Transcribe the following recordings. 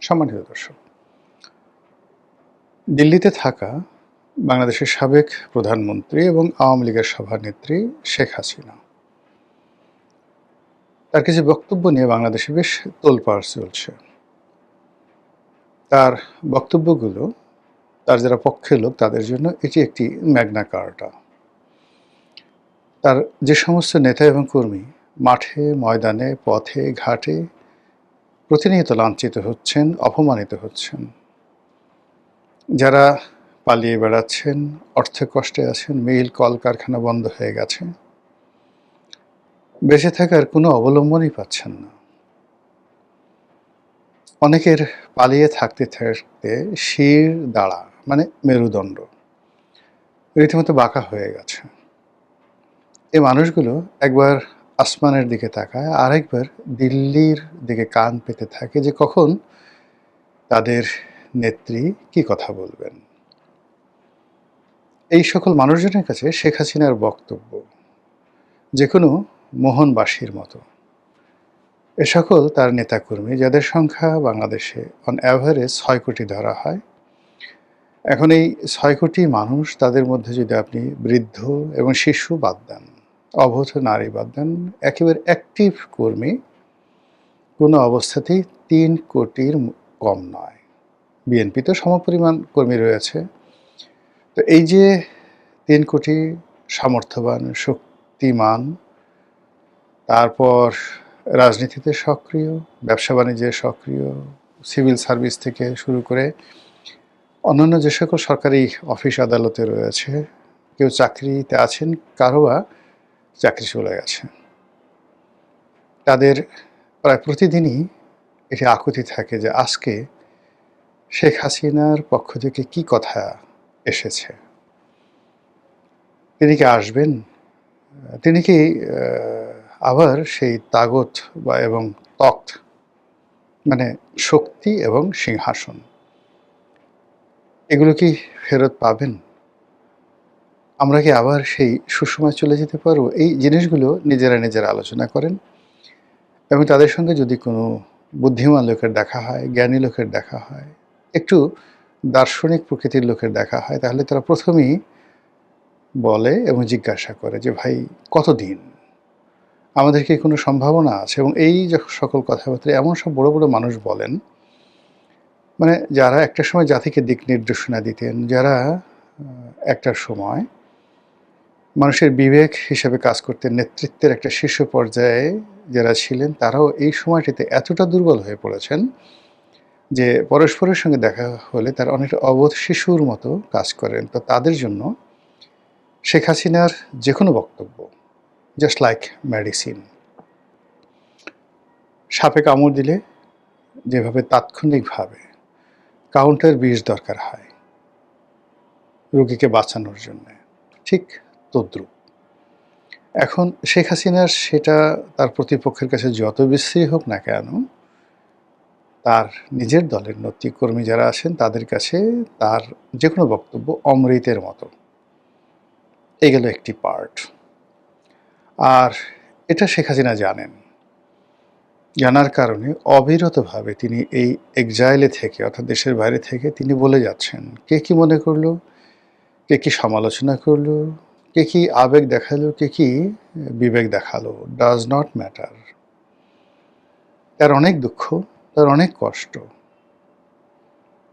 সম্মানিত দর্শক, দিল্লিতে থাকা বাংলাদেশের সাবেক প্রধানমন্ত্রী এবং আওয়ামী লীগের সভানেত্রী শেখ হাসিনা তার কিছু বক্তব্য নিয়ে বাংলাদেশে বেশ তোলপাড় চলছে। তার বক্তব্যগুলো তার যারা পক্ষের লোক তাদের জন্য এটি একটি ম্যাগনা কার্টা। তার যে সমস্ত নেতা এবং কর্মী মাঠে, ময়দানে, পথে, ঘাটে প্রতিনিয়ত লাঞ্ছিত হচ্ছেন, অপমানিত হচ্ছেন, যারা পালিয়ে বেড়াচ্ছেন, অর্থে কষ্টে আছেন, মিল কলকারখানা বন্ধ হয়ে গেছে, বেঁচে থাকার কোনো অবলম্বনই পাচ্ছেন না। অনেকের পালিয়ে থাকতে থাকতে শির দাঁড়া মানে মেরুদণ্ড রীতিমতো বাঁকা হয়ে গেছে। এই মানুষগুলো একবার আসমানের দিকে তাকায়, আরেকবার দিল্লির দিকে কান পেতে থাকে যে কখন তাদের নেত্রী কি কথা বলবেন। এই সকল মানুষজনের কাছে শেখ হাসিনার বক্তব্য যে কোনো মোহনবাসীর মতো। এ সকল তার নেতাকর্মী যাদের সংখ্যা বাংলাদেশে অন অ্যাভারেজ ৬ কোটি ধরা হয়। এখন এই ৬ কোটি মানুষ, তাদের মধ্যে যদি আপনি বৃদ্ধ এবং শিশু বাদ দেন, অবধ নারী বাদ দেন, একেবারে অ্যাক্টিভ কর্মী কোনো অবস্থাতেই ৩ কোটির কম নয়। বিএনপি তো সমপরিমাণ কর্মী রয়েছে। তো এই যে ৩ কোটি সামর্থ্যবান, শক্তিমান, তারপর রাজনীতিতে সক্রিয়, ব্যবসা-বাণিজ্যে সক্রিয়, সিভিল সার্ভিস থেকে শুরু করে অন্যান্য যে সকল সরকারি অফিস আদালতে রয়েছে, কেউ চাকরিতে আছেন, কারো বা চাকরি চলে গেছে। তাদের প্রায় প্রতিদিনই এটি আকুতি থাকে যে আজকে শেখ হাসিনার পক্ষ থেকে কি কথা এসেছে। তিনি কি আসবেন? তিনি কি আবার সেই তাগত বা এবং তখ্ত মানে শক্তি এবং সিংহাসন এগুলো কি ফেরত পাবেন? আমরা কি আবার সেই সুসময় চলে যেতে পারবো? এই জিনিসগুলো নিজেরা আলোচনা করেন এবং তাদের সঙ্গে যদি কোনো বুদ্ধিমান লোকের দেখা হয়, জ্ঞানী লোকের দেখা হয়, একটু দার্শনিক প্রকৃতির লোকের দেখা হয়, তাহলে তারা প্রথমেই বলে এবং জিজ্ঞাসা করে যে, ভাই কতদিন? আমাদের কি কোনো সম্ভাবনা আছে? এবং এই যে সকল কথাবার্তা এমন সব বড়, বড় মানুষ বলেন, মানে যারা একটা সময় জাতিকে দিক নির্দেশনা দিতেন, যারা একটা সময় মানুষের বিবেক হিসেবে কাজ করতেন, নেতৃত্বের একটা শীর্ষ পর্যায়ে যারা ছিলেন, তারাও এই সময়টিতে এতটা দুর্বল হয়ে পড়েছেন যে পরস্পরের সঙ্গে দেখা হলে তারা অনেকটা অবোধ শিশুর মতো কাজ করেন। তো তাদের জন্য শেখ হাসিনার যে কোনো বক্তব্য জাস্ট লাইক মেডিসিন। সাপে কামড় দিলে যেভাবে তাৎক্ষণিকভাবে কাউন্টার বিষ দরকার হয় রোগীকে বাঁচানোর জন্যে, ঠিক তদ্রূপ। এখন শেখ হাসিনার সেটা তার প্রতিপক্ষের কাছে যত বিশ্রী হোক না কেন, তার নিজের দলের নেতৃকর্মী যারা আছেন তাদের কাছে তার যে কোনো বক্তব্য অমৃতের মতো। এই গেল একটি পার্ট। আর এটা শেখ হাসিনা জানেন। জানার কারণে অবিরতভাবে তিনি এই এক্সাইলে থেকে, অর্থাৎ দেশের বাইরে থেকে তিনি বলে যাচ্ছেন, কে কি মনে করলো, কে কি সমালোচনা করলো, কে কি আবেগ দেখালো, কে কি বিবেক দেখালো, ডাজ নট ম্যাটার। তার অনেক দুঃখ, তার অনেক কষ্ট।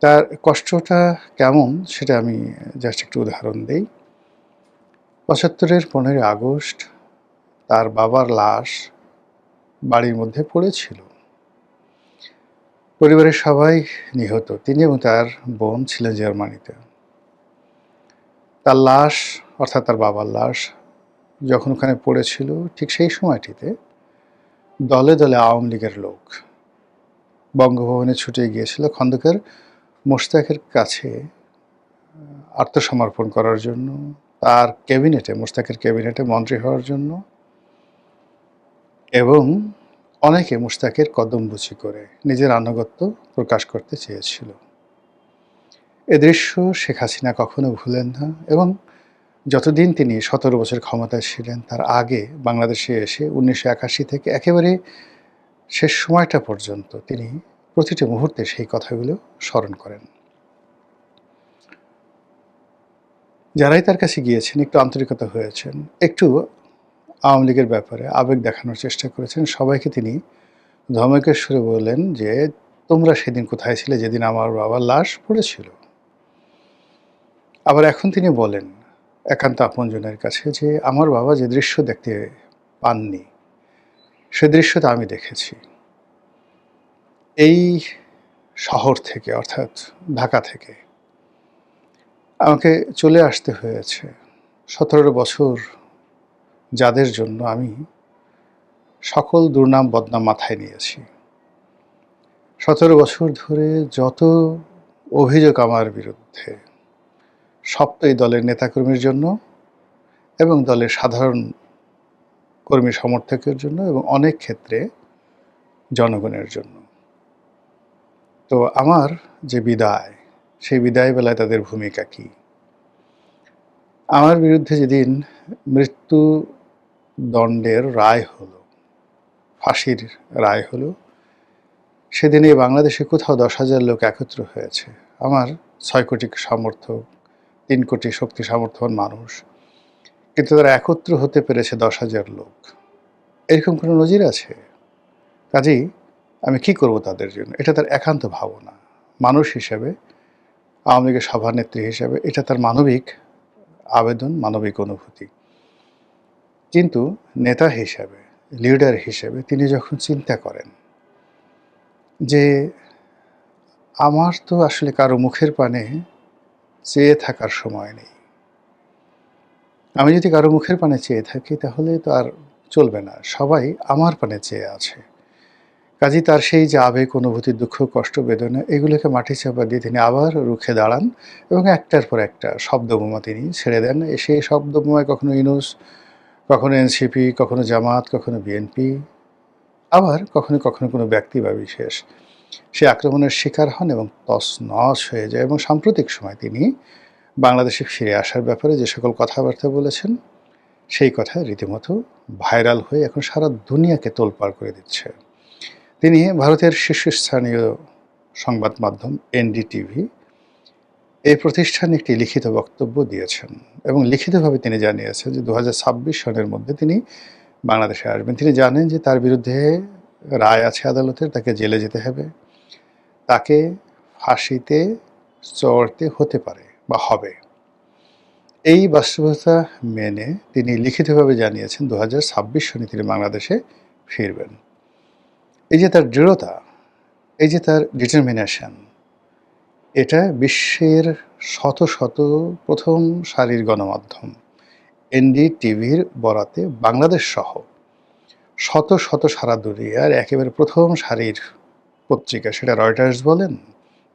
তার কষ্টটা কেমন সেটা আমি জাস্ট একটু উদাহরণ দেই। ৭৫-এর ১৫ই আগস্ট তার বাবার লাশ বাড়ির মধ্যে পড়েছিল। পরিবারের সবাই নিহত। তিনি এবং তার বোন ছিলেন জার্মানিতে। তার লাশ, অর্থাৎ তার বাবার লাশ যখন ওখানে পড়েছিল, ঠিক সেই সময়টিতে দলে দলে আওয়ামী লীগের লোক বঙ্গভবনে ছুটে গিয়েছিল খন্দকার মোশতাকের কাছে আত্মসমর্পণ করার জন্য, তার ক্যাবিনেটে, মোশতাকের ক্যাবিনেটে মন্ত্রী হওয়ার জন্য, এবং অনেকে মোশতাকের কদমবুচি করে নিজের আনুগত্য প্রকাশ করতে চেয়েছিল। এ দৃশ্য শেখ হাসিনা কখনো ভুলেন না এবং যতদিন তিনি ১৭ বছর ক্ষমতায় ছিলেন তার আগে বাংলাদেশে এসে ১৯৮১ থেকে একেবারে শেষ সময়টা পর্যন্ত তিনি প্রতিটি মুহূর্তে সেই কথাগুলো স্মরণ করেন। যারাই তার কাছে গিয়েছেন, একটু আন্তরিকতা হয়েছেন, একটু আওয়ামী লীগের ব্যাপারে আবেগ দেখানোর চেষ্টা করেছেন, সবাইকে তিনি ধমকের সুরে বললেন যে, তোমরা সেদিন কোথায় ছিলে যেদিন আমার বাবার লাশ পড়েছিল? আবার এখন তিনি বলেন একান্ত আপনজনের কাছে যে, আমার বাবা যে দৃশ্য দেখতে পাননি, সে দৃশ্যটা আমি দেখেছি। এই শহর থেকে, অর্থাৎ ঢাকা থেকে আমাকে চলে আসতে হয়েছে ১৭ বছর, যাদের জন্য আমি সকল দুর্নাম বদনাম মাথায় নিয়েছি। ১৭ বছর ধরে যত অভিযোগ আমার বিরুদ্ধে, সব তো এই দলের নেতাকর্মীর জন্য এবং দলের সাধারণ কর্মী সমর্থকের জন্য এবং অনেক ক্ষেত্রে জনগণের জন্য। তো আমার যে বিদায়, সেই বিদায় বেলায় তাদের ভূমিকা কী? আমার বিরুদ্ধে যেদিন মৃত্যুদণ্ডের রায় হলো, ফাঁসির রায় হলো, সেদিন এই বাংলাদেশে কোথাও ১০,০০০ লোক একত্র হয়েছে। আমার ৬ কোটি সমর্থক, ৩ কোটি শক্তি সামর্থ্যবান মানুষ, কিন্তু তারা একত্র হতে পেরেছে ১০,০০০ লোক। এরকম কোনো নজির আছে? কাজেই আমি কি করব তাদের জন্য? এটা তার একান্ত ভাবনা। মানুষ হিসেবে, আওয়ামী লীগের সভানেত্রী হিসেবে এটা তার মানবিক আবেদন, মানবিক অনুভূতি। কিন্তু নেতা হিসেবে, লিডার হিসেবে তিনি যখন চিন্তা করেন যে, আমার তো আসলে কারো মুখের পানে চেয়ে থাকার সময় নেই। আমি যদি কারো মুখের পানে চেয়ে থাকি তাহলে তো আর চলবে না। সবাই আমার পানে চেয়ে আছে। কাজেই তার সেই যে আবেগ, অনুভূতি, দুঃখ, কষ্ট, বেদনা এগুলোকে মাটি চাপা দিয়ে তিনি আবার রুখে দাঁড়ান এবং একটার পর একটা শব্দবোমা তিনি ছেড়ে দেন। সেই শব্দবোমায় কখনো ইউনূস, কখনো এনসিপি, কখনো জামাত, কখনো বিএনপি, আবার কখনো কখনো কোনো ব্যক্তি বা বিশেষ সে আক্রমণের শিকার হন এবং তছনছ হয়ে যায়। এবং সাম্প্রতিক সময় তিনি বাংলাদেশে ফিরে আসার ব্যাপারে যে সকল কথাবার্তা বলেছেন, সেই কথা রীতিমতো ভাইরাল হয়ে এখন সারা দুনিয়াকে তোলপাড় করে দিচ্ছে। তিনি ভারতের শীর্ষস্থানীয় সংবাদ মাধ্যম এনডিটিভি, এই প্রতিষ্ঠানে একটি লিখিত বক্তব্য দিয়েছেন এবং লিখিতভাবে তিনি জানিয়েছেন যে ২০২৬ সনের মধ্যে তিনি বাংলাদেশে আসবেন। তিনি জানেন যে তার বিরুদ্ধে রায় আছে আদালতের, তাকে জেলে যেতে হবে, তাকে ফাঁসিতে চড়তে হতে পারে বা হবে। এই বাস্তবতা মেনে তিনি লিখিতভাবে জানিয়েছেন ২০২৬ সনে তিনি বাংলাদেশে ফিরবেন। এই যে তার দৃঢ়তা, এই যে তার ডিটারমিনেশন, এটা বিশ্বের শত শত প্রথম সারির গণমাধ্যম এনডিটিভির বরাতে বাংলাদেশ সহ শত শত সারা দুনিয়ার একেবারে প্রথম সারির পত্রিকা, সেটা রয়টার্স বলেন,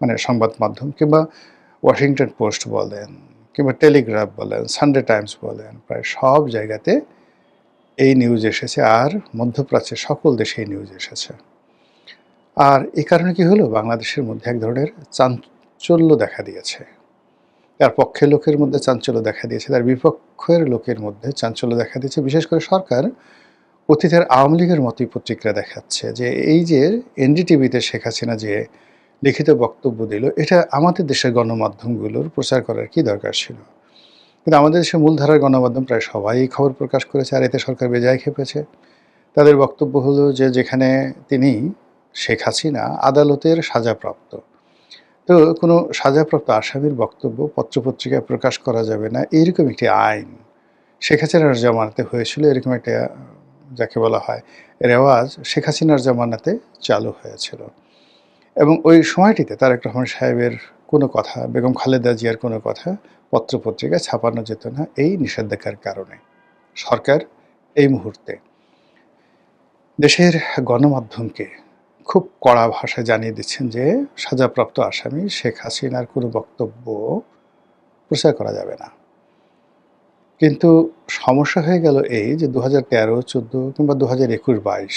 মানে সংবাদ মাধ্যম, কিংবা ওয়াশিংটন পোস্ট বলেন, কিংবা টেলিগ্রাফ বলেন, সানডে টাইমস বলেন, প্রায় সব জায়গাতে এই নিউজ এসেছে। আর মধ্যপ্রাচ্যের সকল দেশে এই নিউজ এসেছে। আর এই কারণে কি হলো, বাংলাদেশের মধ্যে এক ধরনের চাঞ্চল্য দেখা দিয়েছে। তার পক্ষের লোকের মধ্যে চাঞ্চল্য দেখা দিয়েছে, তার বিপক্ষের লোকের মধ্যে চাঞ্চল্য দেখা দিয়েছে। বিশেষ করে সরকার অতীতের আওয়ামী লীগের মতোই প্রতিক্রিয়া দেখাচ্ছে যে, এই যে এনডিটিভিতে শেখ হাসিনা যে লিখিত বক্তব্য দিল, এটা আমাদের দেশের গণমাধ্যমগুলোর প্রচার করার কি দরকার ছিল? কিন্তু আমাদের দেশের মূলধারার গণমাধ্যম প্রায় সবাই এই খবর প্রকাশ করেছে, আর এতে সরকার বেজায় খেপেছে। তাদের বক্তব্য হলো যে, যেখানে তিনি শেখ হাসিনা আদালতের সাজাপ্রাপ্ত, তো কোনো সাজাপ্রাপ্ত আসামির বক্তব্য পত্রপত্রিকায় প্রকাশ করা যাবে না, এইরকম একটি আইন শেখ হাসিনার জামানাতে হয়েছিল। এরকম একটা, যাকে বলা হয় রেওয়াজ, শেখ হাসিনার জামানাতে চালু হয়েছিল। এবং ওই সময়টিতে তারেক রহমান সাহেবের কোনো কথা, বেগম খালেদা জিয়ার কোনো কথা পত্রপত্রিকায় ছাপানো যেত না, এই নিষেধাজ্ঞার কারণে। সরকার এই মুহূর্তে দেশের গণমাধ্যমকে খুব কড়া ভাষায় জানিয়ে দিচ্ছেন যে, সাজাপ্রাপ্ত আসামি শেখ হাসিনার কোনো বক্তব্য প্রচার করা যাবে না। কিন্তু সমস্যা হয়ে গেল এই যে ২০১৩, ২০১৪ কিংবা ২০২১-২২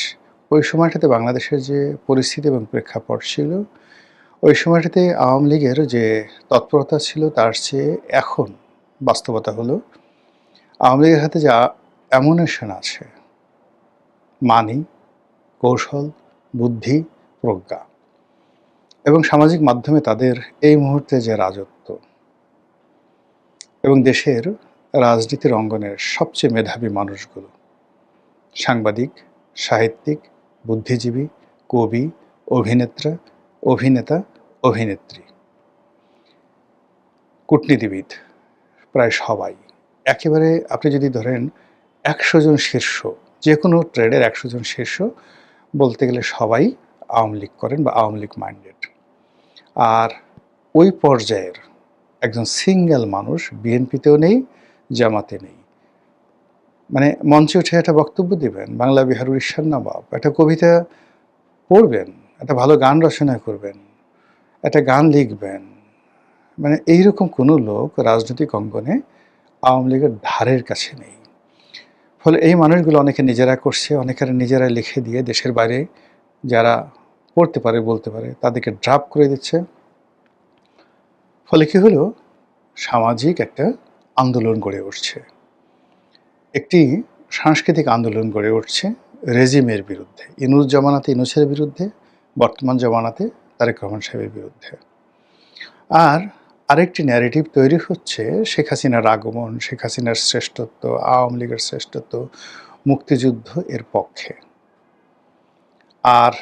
ওই সময়টাতে বাংলাদেশের যে পরিস্থিতি এবং প্রেক্ষাপট ছিল, ওই সময়টাতে আওয়ামী লীগের যে তৎপরতা ছিল, তার চেয়ে এখন বাস্তবতা হলো আওয়ামী লীগের হাতে যে অ্যামুনেশন আছে, মানি, কৌশল, বুদ্ধি, প্রজ্ঞা, এবং সামাজিক মাধ্যমে তাদের এই মুহূর্তে যে রাজত্ব এবং দেশের রাজনীতির অঙ্গনের সবচেয়ে মেধাবী মানুষগুলো, সাংবাদিক, সাহিত্যিক, বুদ্ধিজীবী, কবি, অভিনেতা, অভিনেত্রী, কূটনীতিবিদ, প্রায় সবাই একেবারে, আপনি যদি ধরেন ১০০ জন শীর্ষ, যে কোনো ট্রেডের ১০০ জন শীর্ষ বলতে গেলে সবাই আওয়ামী লীগ করেন বা আওয়ামী লীগ মাইন্ডেড। আর ওই পর্যায়ের একজন সিঙ্গেল মানুষ বিএনপিতেও নেই, জামাতে নেই। মানে মঞ্চে উঠে একটা বক্তব্য দিবেন, বাংলা বিহার উড়িষ্যার নবাব, একটা কবিতা পড়বেন, একটা ভালো গান রচনা করবেন, একটা গান লিখবেন, মানে এইরকম কোনো লোক রাজনৈতিক অঙ্গনে আওয়ামী লীগের ধারের কাছে নেই। ফলে এই মানুষগুলো অনেকে নিজেরা করছে, অনেকের নিজেরা লিখে দিয়ে দেশের বাইরে যারা পড়তে পারে, বলতে পারে, তাদেরকে ড্রাফট করে দিচ্ছে। ফলে কী হলো, সামাজিক একটা আন্দোলন গড়ে উঠছে, একটি সাংস্কৃতিক আন্দোলন গড়ে উঠছে রেজিমের বিরুদ্ধে, ইনুস জমানাতে ইনুসের বিরুদ্ধে, বর্তমান জমানাতে তারেক রহমান সাহেবের বিরুদ্ধে। আর আরেকটি ন্যারেটিভ তৈরি হচ্ছে শেখ হাসিনার আগমন, শেখ হাসিনার শ্রেষ্ঠত্ব, আওয়ামী লীগের শ্রেষ্ঠত্ব, মুক্তিযুদ্ধ এর পক্ষে। আর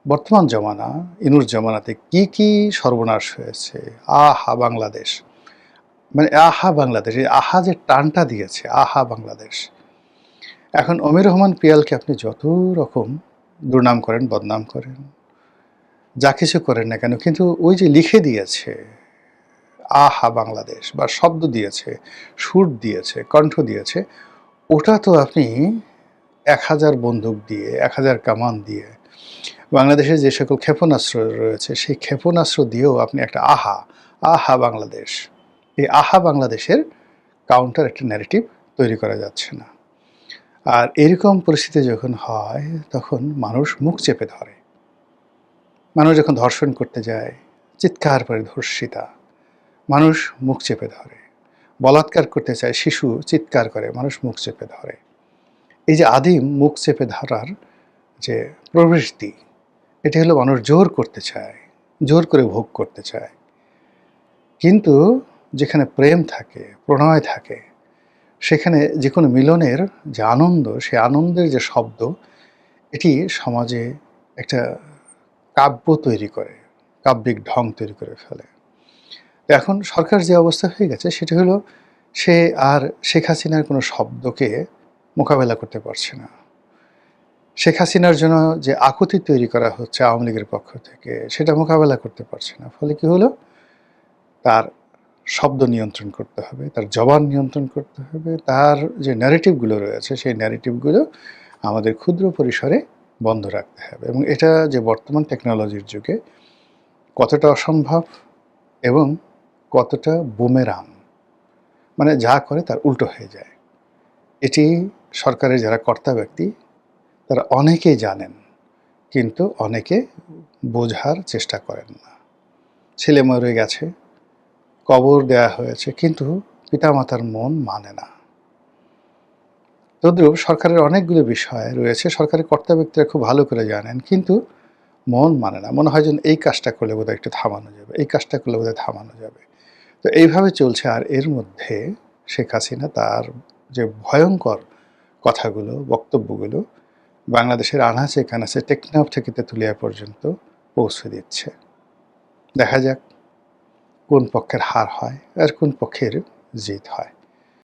বর্তমান জমানা, ইনুস জমানাতে কি কি সর্বনাশ হয়েছে, আহা বাংলাদেশ, মানে আহা বাংলাদেশ, এই আহা যে টানটা দিয়েছে, আহা বাংলাদেশ। এখন অমির রহমান পিয়ালকে আপনি যত রকম দুর্নাম করেন, বদনাম করেন, যা কিছু করেন না কেন, কিন্তু ওই যে লিখে দিয়েছে আহা বাংলাদেশ, বা শব্দ দিয়েছে, সুর দিয়েছে, কণ্ঠ দিয়েছে, ওটা তো আপনি ১০০০ বন্দুক দিয়ে, ১০০০ কামান দিয়ে, বাংলাদেশে যে সকল ক্ষেপণাস্ত্র রয়েছে সেই ক্ষেপণাস্ত্র দিয়েও আপনি একটা আহা, আহা বাংলাদেশ, এই আহা বাংলাদেশের কাউন্টার একটা ন্যারেটিভ তৈরি করা যাচ্ছে না। আর এরকম পরিস্থিতি যখন হয় তখন মানুষ মুখ চেপে ধরে। মানুষ যখন ধর্ষণ করতে যায়, চিৎকার করে ধর্ষিতা, মানুষ মুখ চেপে ধরে। বলাৎকার করতে চায় শিশু, চিৎকার করে, মানুষ মুখ চেপে ধরে। এই যে আদিম মুখ চেপে ধরার যে প্রবৃত্তি, এটি হলো মানুষ জোর করতে চায়, জোর করে ভোগ করতে চায়। কিন্তু যেখানে প্রেম থাকে, প্রণয় থাকে, সেখানে যে কোনো মিলনের যে আনন্দ, সেই আনন্দের যে শব্দ, এটি সমাজে একটা কাব্য তৈরি করে, কাব্যিক ঢং তৈরি করে ফেলে। এখন সরকার যে অবস্থা হয়ে গেছে সেটা হলো, সে আর শেখ হাসিনার কোনো শব্দকে মোকাবেলা করতে পারছে না। শেখ হাসিনার জন্য যে আকুতি তৈরি করা হচ্ছে আওয়ামী লীগের পক্ষ থেকে, সেটা মোকাবেলা করতে পারছে না। ফলে কী হলো, তার শব্দ নিয়ন্ত্রণ করতে হবে, তার জবান নিয়ন্ত্রণ করতে হবে, তার যে ন্যারেটিভগুলো রয়েছে সেই ন্যারেটিভগুলো আমাদের ক্ষুদ্র পরিসরে বন্ধ রাখতে হবে। এবং এটা যে বর্তমান টেকনোলজির যুগে কতটা অসম্ভব এবং কতটা বুমেরাং, মানে যা করে তার উল্টো হয়ে যায়, এটি সরকারের যারা কর্তা ব্যক্তি তারা অনেকেই জানেন, কিন্তু অনেকে বোঝার চেষ্টা করেন না। ছেলে মরে গেছে, কবর দেয়া হয়েছে, কিন্তু পিতামাতার মন মানে না। তদ্রূপ সরকারের অনেকগুলো বিষয় রয়েছে, সরকারের কর্তা ব্যক্তিরা খুব ভালো করে জানেন, কিন্তু মন মানে না। মনে হয় যেন এই কাজটা করলে বোধহয় একটু থামানো যাবে, এই কাজটা করলে বোধহয় থামানো যাবে। তো এইভাবে চলছে। আর এর মধ্যে শেখ হাসিনা তার যে ভয়ঙ্কর কথাগুলো, বক্তব্যগুলো বাংলাদেশের আনাচে কানাচে, টেকনাফ থেকে তেঁতুলিয়া পর্যন্ত পৌঁছে দিচ্ছে। দেখা যাক কোন পক্ষের হার হয় আর কোন পক্ষের জিত হয়।